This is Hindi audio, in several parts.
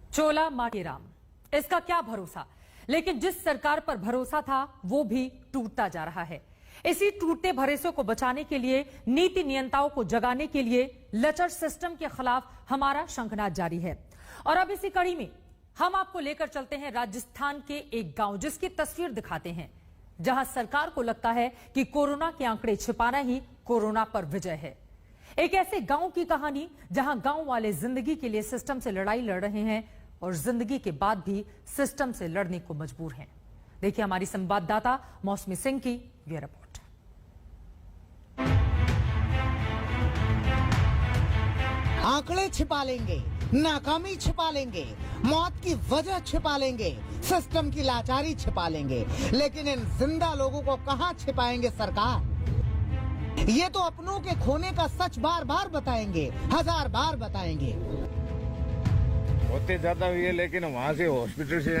चोला मां के राम, इसका क्या भरोसा। लेकिन जिस सरकार पर भरोसा था वो भी टूटता जा रहा है। इसी टूटते भरोसे को बचाने के लिए, नीति नियंताओं को जगाने के लिए लचर सिस्टम के खिलाफ हमारा शंखनाद जारी है। और अब इसी कड़ी में हम आपको लेकर चलते हैं राजस्थान के एक गांव, जिसकी तस्वीर दिखाते हैं, जहां सरकार को लगता है कि कोरोना के आंकड़े छिपाना ही कोरोना पर विजय है। एक ऐसे गांव की कहानी जहां गांव वाले जिंदगी के लिए सिस्टम से लड़ाई लड़ रहे हैं और जिंदगी के बाद भी सिस्टम से लड़ने को मजबूर हैं। देखिए हमारी संवाददाता मौसमी सिंह की यह रिपोर्ट। आंकड़े छिपा लेंगे, नाकामी छिपा लेंगे, मौत की वजह छिपा लेंगे, सिस्टम की लाचारी छिपा लेंगे, लेकिन इन जिंदा लोगों को कहां छिपाएंगे सरकार? ये तो अपनों के खोने का सच बार बार बताएंगे, हजार बार बताएंगे। होते ज्यादा हुई है, लेकिन वहाँ से हॉस्पिटल से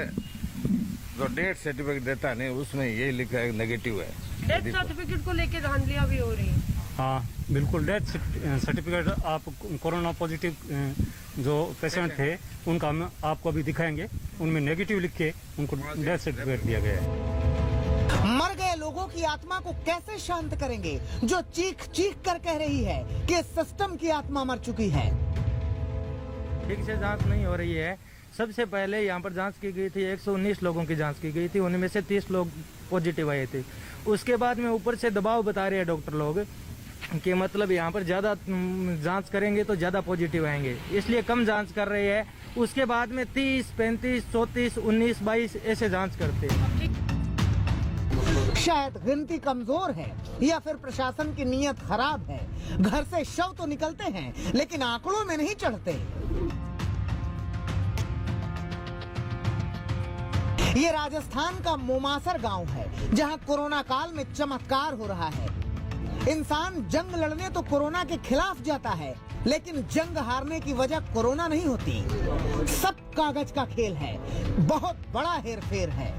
जो डेथ सर्टिफिकेट देता नहीं, उसमें ये लिखा है नेगेटिव है। डेथ सर्टिफिकेट को लेकर धांधलियां भी हो रही है। हाँ बिल्कुल, डेथ सर्टिफिकेट आप कोरोना पॉजिटिव जो पेशेंट थे उनका हम आपको अभी दिखाएंगे, उनमें नेगेटिव लिख के उनको डेथ सर्टिफिकेट दिया गया है। मर गए लोगों की आत्मा को कैसे शांत करेंगे, जो चीख चीख कर कह रही है कि सिस्टम की आत्मा मर चुकी है। ठीक से जांच नहीं हो रही है। सबसे पहले यहाँ पर जांच की गई थी, 119 लोगों की जांच की गई थी, उनमें से 30 लोग पॉजिटिव आए थे। उसके बाद में ऊपर से दबाव बता रहे हैं डॉक्टर लोग कि मतलब यहाँ पर ज्यादा जांच करेंगे तो ज्यादा पॉजिटिव आएंगे, इसलिए कम जांच कर रहे हैं। उसके बाद में 30, 35, 34, 19, 22 ऐसे जांच करते हैं। शायद गिनती कमजोर है या फिर प्रशासन की नीयत खराब है। घर से शव तो निकलते हैं लेकिन आंकड़ों में नहीं चढ़ते। ये राजस्थान का मोमासर गांव है, जहां कोरोना काल में चमत्कार हो रहा है। इंसान जंग लड़ने तो कोरोना के खिलाफ जाता है, लेकिन जंग हारने की वजह कोरोना नहीं होती। सब कागज का खेल है, बहुत बड़ा हेरफेर है।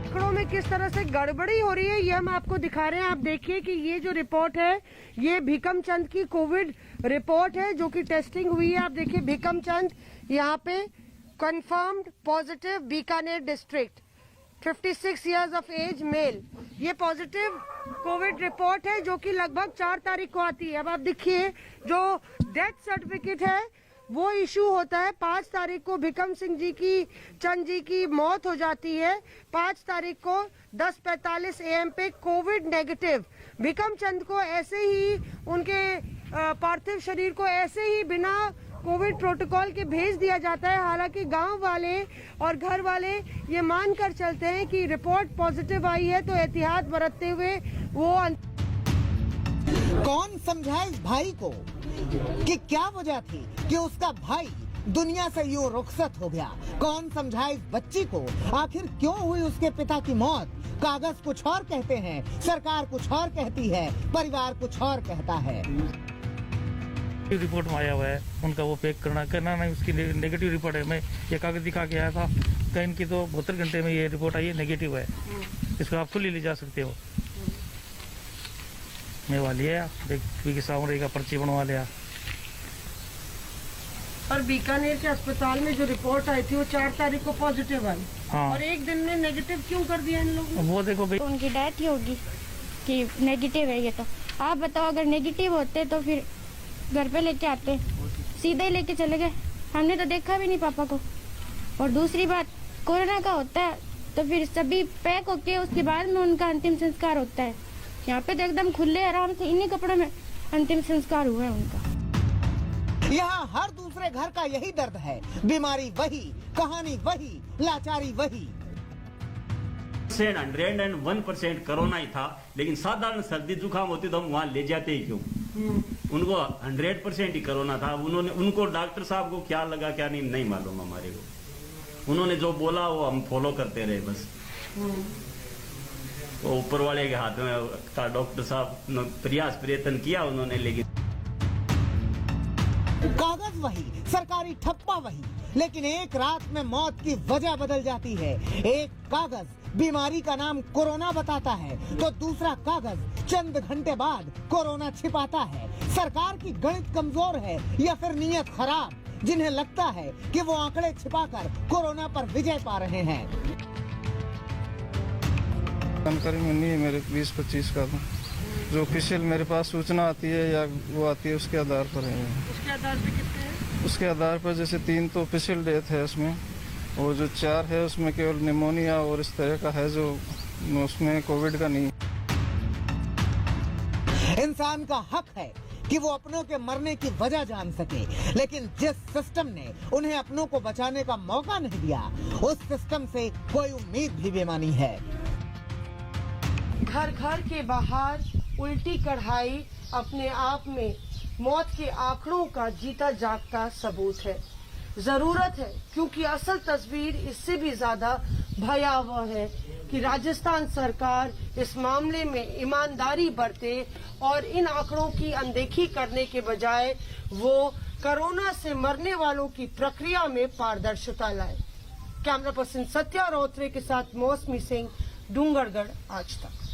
आंकड़ों में किस तरह से गड़बड़ी हो रही है ये हम आपको दिखा रहे हैं। आप देखिए कि ये जो रिपोर्ट है ये भीकम चंद की कोविड रिपोर्ट है, जो कि टेस्टिंग हुई है। आप देखिए भीकम चंद यहाँ पे confirmed positive, Bikaner district, 56 years of age, male. ये पॉजिटिव कोविड रिपोर्ट है जो कि लगभग 4 तारीख को आती है। अब आप देखिए जो डेथ सर्टिफिकेट है वो इशू होता है 5 तारीख को। भीकम सिंह जी की, चंद जी की मौत हो जाती है 5 तारीख को 10:45 AM पे कोविड नेगेटिव। भीकम चंद को ऐसे ही उनके पार्थिव शरीर को ऐसे ही बिना कोविड प्रोटोकॉल के भेज दिया जाता है। हालांकि गांव वाले और घर वाले ये मानकर चलते हैं कि रिपोर्ट पॉजिटिव आई है, तो एहतियात बरतते हुए वो। कौन समझाए इस भाई को कि क्या वजह थी कि उसका भाई दुनिया से यूं रुखसत हो गया? कौन समझाए इस बच्ची को आखिर क्यों हुई उसके पिता की मौत? कागज कुछ और कहते हैं, सरकार कुछ और कहती है, परिवार कुछ और कहता है। रिपोर्ट में आया हुआ है उनका, वो पैक करना नहीं, उसकी नेगेटिव रिपोर्ट है। मैं ये कागज दिखा के आया था, कहीं इनकी तो 72 घंटे में ये रिपोर्ट आई है, नेगेटिव है। इसको आप खुली ले जा सकते हो। मैं वाली है, देख सामने का पर्ची बनवा लिया। और बीकानेर के अस्पताल में जो रिपोर्ट आई थी वो 4 तारीख को पॉजिटिव आई। हाँ। और एक दिन में नेगेटिव क्यों कर दिया इन लोगों ने? वो देखो भाई, उनकी डेथ ही होगी कि नेगेटिव है ये तो। आप बताओ, अगर नेगेटिव होते तो फिर घर पे लेके आते, सीधे ही लेके चले गए। हमने तो देखा भी नहीं पापा को। और दूसरी बात, कोरोना का होता है तो फिर सभी पैक होके उसके बाद में उनका अंतिम संस्कार होता है। यहाँ पे तो एकदम खुले आराम से इन्हीं कपड़ों में अंतिम संस्कार हुआ है उनका। यहाँ हर दूसरे घर का यही दर्द है। बीमारी वही, कहानी वही, लाचारी वही। 101% कोरोना ही था, लेकिन साधारण सर्दी जुकाम होती तो हम वहाँ ले जाते ही क्यों? उनको 100% ही कोरोना था। उनको डॉक्टर साहब को क्या लगा क्या नहीं मालूम हमारे को। उन्होंने जो बोला वो हम फॉलो करते रहे बस। वो ऊपर वाले के हाथ में था। डॉक्टर साहब प्रयास प्रयत्न किया उन्होंने, लेकिन कागज वही, सरकारी ठप्पा वही, लेकिन एक रात में मौत की वजह बदल जाती है। एक कागज बीमारी का नाम कोरोना बताता है तो दूसरा कागज चंद घंटे बाद कोरोना छिपाता है। सरकार की गणित कमजोर है या फिर नीयत खराब? जिन्हें लगता है कि वो आंकड़े छिपाकर कोरोना पर विजय पा रहे हैं। जानकारी में नहीं है मेरे 20-25 का, तो जो ऑफिशियल मेरे पास सूचना आती है या वो आती है उसके आधार पर है। उसके आधार पे कितने हैं? उसके आधार पर जैसे 3 तो ऑफिशियल डेथ है उसमें, और जो 4 है उसमें केवल निमोनिया और इस तरह का है, जो उसमें कोविड का नहीं। इंसान का हक है कि वो अपनों के मरने की वजह जान सके, लेकिन जिस सिस्टम ने उन्हें अपनों को बचाने का मौका नहीं दिया, उस सिस्टम से कोई उम्मीद भी बेमानी है। घर घर के बाहर उल्टी कढ़ाई अपने आप में मौत के आंकड़ों का जीता जागता सबूत है। जरूरत है, क्योंकि असल तस्वीर इससे भी ज्यादा भयावह है कि राजस्थान सरकार इस मामले में ईमानदारी बरते और इन आंकड़ों की अनदेखी करने के बजाय वो कोरोना से मरने वालों की प्रक्रिया में पारदर्शिता लाए। कैमरा पर्सन सत्या रोत्रे के साथ मौसमी सिंह, डूंगरगढ़ आज तक।